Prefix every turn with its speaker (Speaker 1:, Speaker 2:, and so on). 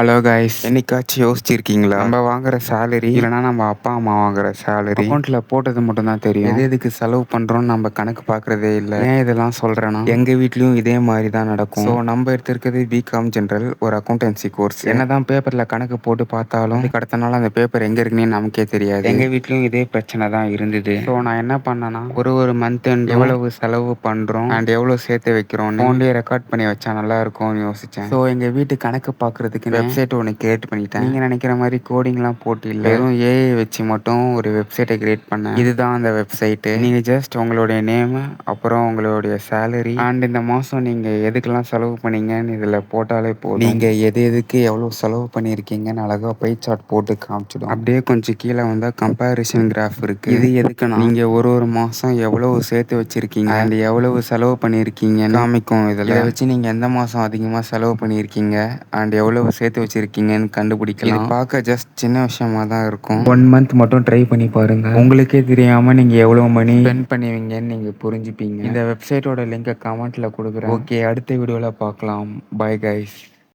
Speaker 1: Hello guys, என்னைக்காச்சும் யோசிச்சிருக்கீங்களா? நம்ம வாங்குற சேலரி இல்லைனா நம்ம அப்பா அம்மா வாங்குற சேலரி அக்கௌண்ட்ல போட்டது மட்டும் தான் தெரியும். எதுக்கு செலவு பண்றோம்னு நம்ம கணக்கு பார்க்கறதே இல்லை. ஏன் இதெல்லாம் சொல்றேன்னா, எங்க வீட்லயும் இதே மாதிரி தான் நடக்கும். ஸோ நம்ம எடுத்திருக்கிறது பிகாம் ஜென்ரல், ஒரு அக்கௌண்டன்சி கோர்ஸ். என்னதான் பேப்பர்ல கணக்கு போட்டு பார்த்தாலும் அதுக்கு அடுத்த நாள் அந்த பேப்பர் எங்க இருக்குன்னு நமக்கே தெரியாது. எங்க வீட்லயும் இதே பிரச்சனை தான் இருந்தது. ஸோ நான் என்ன பண்ணேன்னா, ஒரு மந்த் எவ்வளவு செலவு பண்றோம் அண்ட் எவ்வளவு சேர்த்து வைக்கிறோம் ஃபோன்லயே ரெக்கார்ட் பண்ணி வச்சா நல்லா இருக்கும்னு யோசிச்சேன். ஸோ எங்க வீட்டு கணக்கு பார்க்கறதுக்கு வெப்சைட் ஒன்று கிரியேட் பண்ணிட்டேன். நீங்க நினைக்கிற மாதிரி கோடிங்லாம் போட்டு இல்லை, வெறும் ஏஐ வச்சு மட்டும் ஒரு வெப்சைட்டை கிரியேட் பண்ணேன். இதுதான் அந்த வெப்சைட்டு. நீங்க ஜஸ்ட் உங்களுடைய நேம், அப்புறம் உங்களுடைய சேலரி அண்ட் இந்த மாசம் நீங்க எதுக்கெல்லாம் செலவு பண்ணீங்கன்னு இதுல போட்டாலே போதும். நீங்க எதுக்கு எவ்வளவு செலவு பண்ணியிருக்கீங்கன்னு அழகா பை சார்ட் போட்டு காமிச்சிடும். அப்படியே கொஞ்சம் கீழே வந்தா கம்பேரிசன் கிராஃப் இருக்கு. இது எதுக்குன்னா, நீங்க ஒரு மாசம் எவ்வளவு சேர்த்து வச்சிருக்கீங்க அண்ட் எவ்வளவு செலவு பண்ணியிருக்கீங்கன்னு காமிக்கும். இதை வச்சு நீங்க எந்த மாசம் அதிகமா செலவு பண்ணியிருக்கீங்க அண்ட் எவ்வளவு சேர்த்து வச்சிருக்கீங்கன்னு கண்டுபிடிக்கலாம். இது பார்க்க ஜஸ்ட் சின்ன விஷயமா தான் இருக்கும். 1 மந்த் மட்டும் ட்ரை பண்ணி பாருங்க. உங்களுக்கே தெரியாம நீங்க எவ்வளவு மணி ஸ்பெண்ட் பண்ணுவீங்கன்னு நீங்க புரிஞ்சுப்பீங்க. இந்த வெப்சைட்டோட லிங்கை கமெண்ட்ல கொடுக்குறேன். ஓகே, அடுத்த வீடியோல பார்க்கலாம். Bye guys.